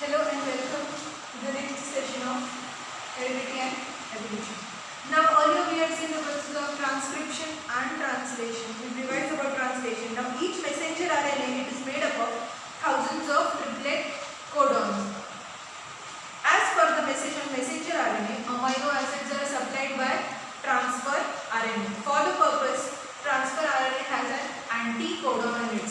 Hello and welcome to the next session of Heredity and Evolution. Now earlier we had seen the process of transcription and translation. We revised about translation. Now each messenger RNA is made up of thousands of triplet codons. As per the message on messenger RNA, amino acids are supplied by transfer RNA. For the purpose, transfer RNA has an anti-codon on it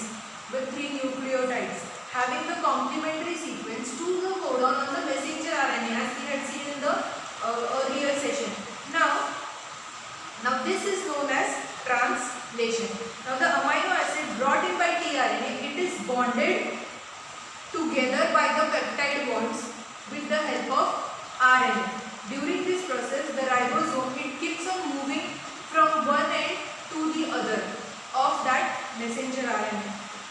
with 3 nucleotides, having the complementary sequence to the codon on the messenger RNA as we had seen in the earlier session. Now this is known as translation. Now the amino acid brought in by tRNA, it is bonded together by the peptide bonds with the help of RNA. During this process, the ribosome, it keeps on moving from one end to the other of that messenger RNA.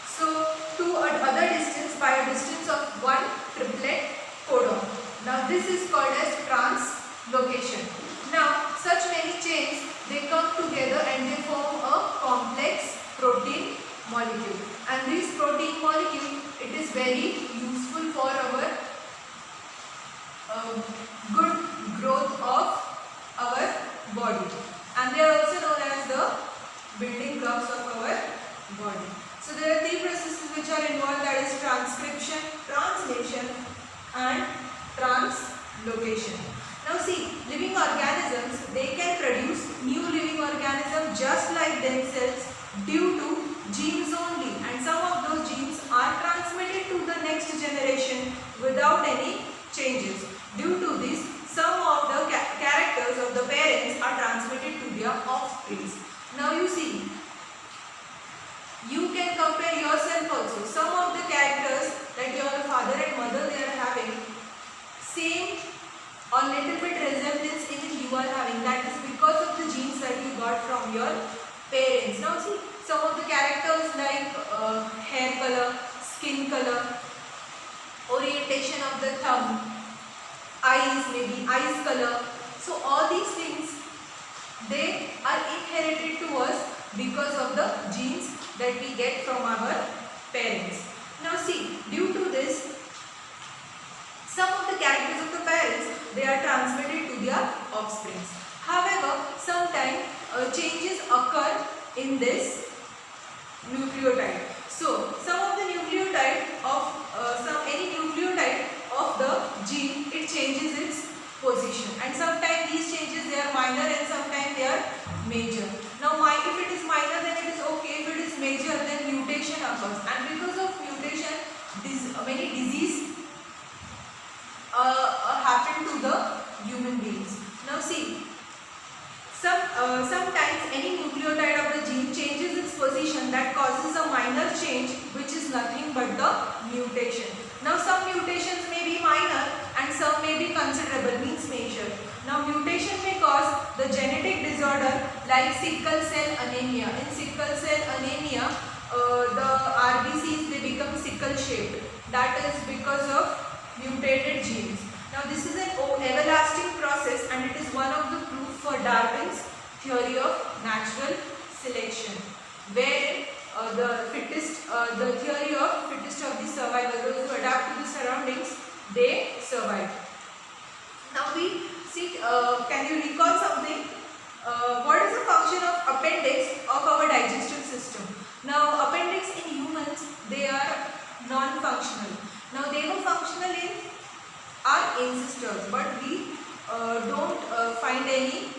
So to another distance by a distance of one triplet codon. Now this is called as translocation. Now such many chains, they come together and they form a complex protein molecule. And this protein molecule, it is very useful for our good growth of our body. And they are also known as the building blocks of our body. So there are 3 processes which are involved, that is transcription, translation and translocation. Now see, living organisms, they can produce new living organisms just like themselves due to genes only, and some of those genes are transmitted to the next generation without any changes. Due to this, some of the characters of the parents are transmitted to their offspring. Now you see, you can compare yourself also. Some of the characters that your father and mother they are having, same or little bit resemblance even you are having. That is because of the genes that you got from your parents. Now see, some of the characters like hair color, skin color, orientation of the thumb, eyes, maybe eyes color. So all these things, they are inherited to us because of the genes that we get from our parents. Now see, due to this, some of the characters of the parents, they are transmitted to their offspring. However, sometimes changes occur in this nucleotide. So some of the nucleotide of any nucleotide of the gene, it changes its position, and sometimes these changes they are minor and sometimes they are major. Now if it is minor, then it is okay. If it is major, then mutation occurs, and because of mutation, many diseases happen to the human beings. Now see, sometimes any nucleotide of the gene changes its position, that causes a minor change which is nothing but the mutation. Now some mutations may be minor and some may be considerable, means major. Now mutation may cause the genetic disorder like sickle cell anemia. In sickle cell anemia, the RBCs, they become sickle shaped. That is because of mutated genes. Now this is an everlasting process, and it is one of the proof for Darwin's theory of natural selection, where the theory of fittest of the survival, those who adapt to the surroundings, they survive. Now we see, can you recall something? What is the function of appendix of our digestive system? Now appendix in humans, they are non-functional. Now they were functional in our ancestors, but we don't find any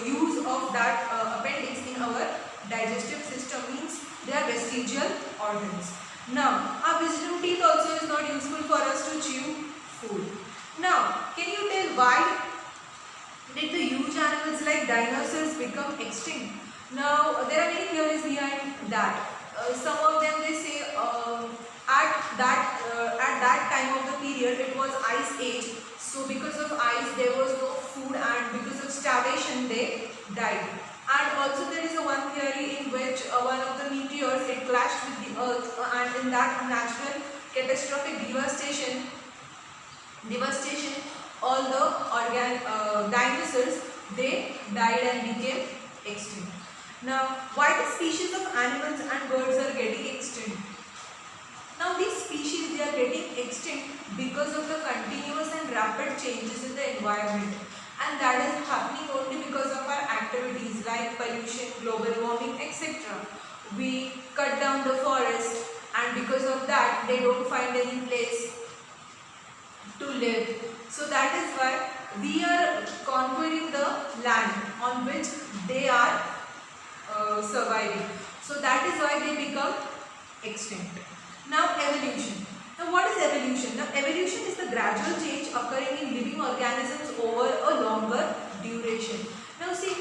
use of that appendix in our digestive system, means they are vestigial organs. Now our wisdom teeth also is not useful for us to chew food. Now can you tell why did the huge animals like dinosaurs become extinct? Now there are many theories behind that. Some of them they say at that time of the period it was ice age, so because of ice there was no food, and because of starvation they died. And also there is one theory in which one of the meteors, it clashed with the earth, and in that natural catastrophic devastation, all the dinosaurs, they died and became extinct. Now why the species of animals and birds are getting extinct? Now these species, they are getting extinct because of the continuous and rapid changes in the environment, and that is happening only because of our activities like pollution, global warming, etc. We cut down the forest, and because of that they don't find any place to live. So that is why we are conquering the land on which they are surviving. So that is why they become extinct. Now evolution. Now what is evolution? Now evolution is the gradual change occurring in living organisms over a longer duration. Now see,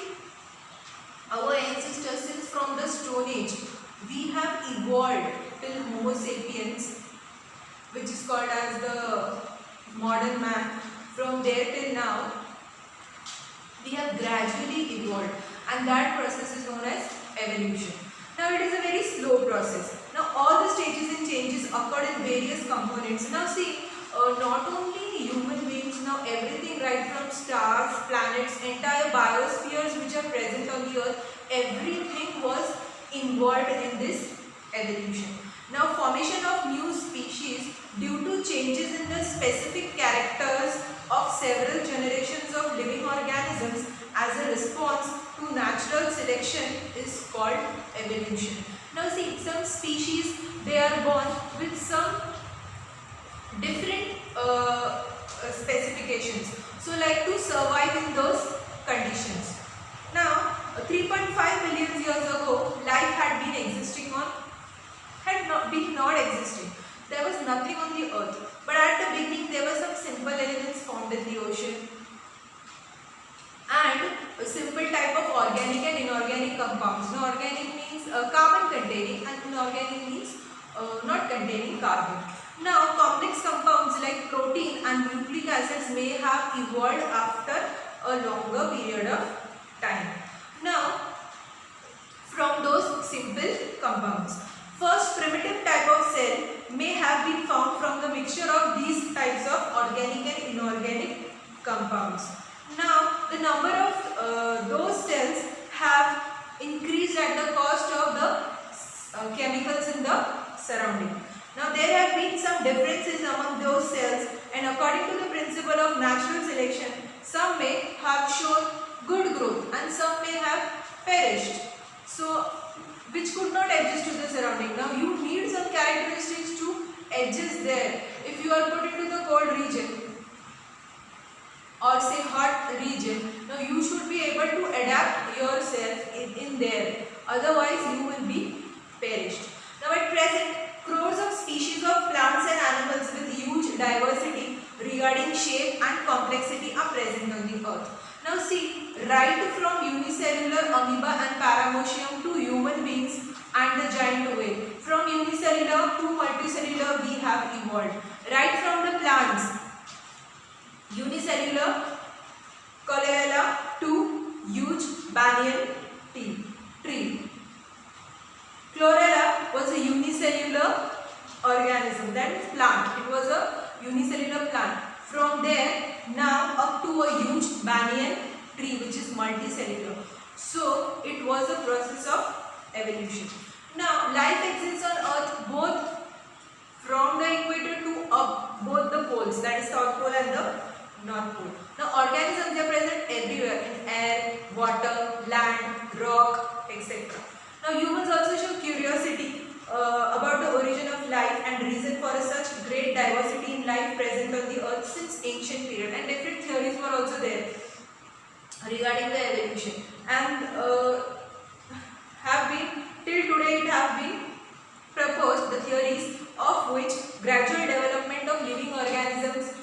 our ancestors since from the Stone Age, we have evolved till Homo sapiens, which is called as the modern man. From there till now, we have gradually evolved, and that process is known as evolution. Now it is a very slow process. Now all the stages and changes occurred in various components. Now see, not only human beings, now everything right from stars, planets, entire biospheres which are present on the earth, everything was involved in this evolution. Now formation of new species due to changes in the specific characters of several generations of living organisms as a response to natural selection is called evolution. Now see, some species, they are born with some different specifications. So like to survive in those conditions. Now 3.5 billion years ago, life had been existing on, not existing. There was nothing on the earth. But at the beginning there were some simple elements found in the ocean, and a simple type of organic and inorganic compounds. Now organic means carbon containing, and inorganic means not containing carbon. Now complex compounds like protein and nucleic acids may have evolved after a longer period of time. Now from those simple compounds, first primitive type of cell may have been found from the mixture of these types of organic and inorganic compounds. Now the number of those cells have increased at the cost of the chemicals in the surrounding. Now there have been some differences among those cells, and according to the principle of natural selection, some may have shown good growth and some may have perished. So which could not adjust to the surrounding. Now you need some characteristics to adjust there. If you are put into the cold region or say hot region, now you should be able to adapt yourself in there. Otherwise you will be perished. Now at present, crores of species of plants and animals with huge diversity regarding shape and complexity are present on the earth. Now see, right from unicellular amoeba and paramecium to human beings and the giant whale. From unicellular to multicellular we have evolved. Right from the plants, unicellular chlorella to huge banyan tree. Chlorella was a unicellular organism, that is plant. It was a unicellular plant. From there now up to a huge banyan tree which is multicellular. So it was a process of evolution. Now life exists on earth both from the equator to up both the poles, that is South Pole and the North Pole. Now organisms are present everywhere in air, water, land, rock, etc. Now humans also show curiosity about the origin of life and reason for such great diversity in life present on the earth since ancient period, and different theories were also there regarding the evolution, and have been till today it have been proposed the theories of which gradual development of living organisms,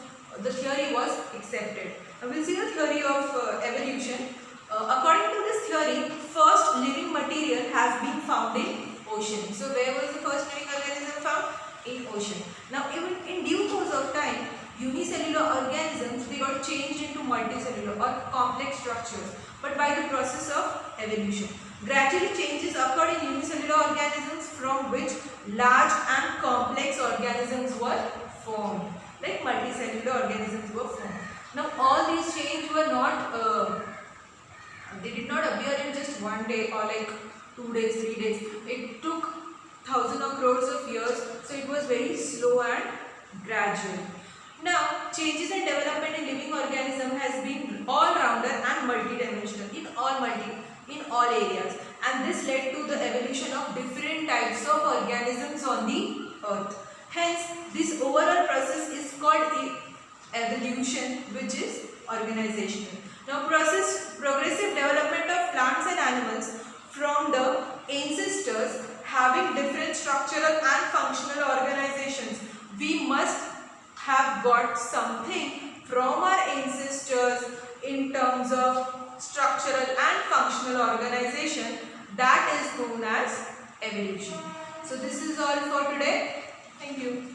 the theory was accepted. Now we will see the theory of evolution. According to this theory, first living material has been found in ocean. So where was the first living organism found? In ocean. Now even in due course of time, unicellular organisms, they got changed into multicellular or complex structures, but by the process of evolution. Gradually changes occurred in unicellular organisms from which large and complex organisms were formed, like multicellular organisms were formed. Now all these changes were not they did not appear in just one day or like 2 days, 3 days. It took thousands or crores of years. So it was very slow and gradually. Now, changes and development in living organism has been all-rounder and multidimensional in all areas, and this led to the evolution of different types of organisms on the earth. Hence, this overall process is called evolution, which is organizational. Now, progressive development of plants and animals from the ancestors having different structural and functional organizations. We must have got something from our ancestors in terms of structural and functional organization, that is known as evolution. So this is all for today. Thank you.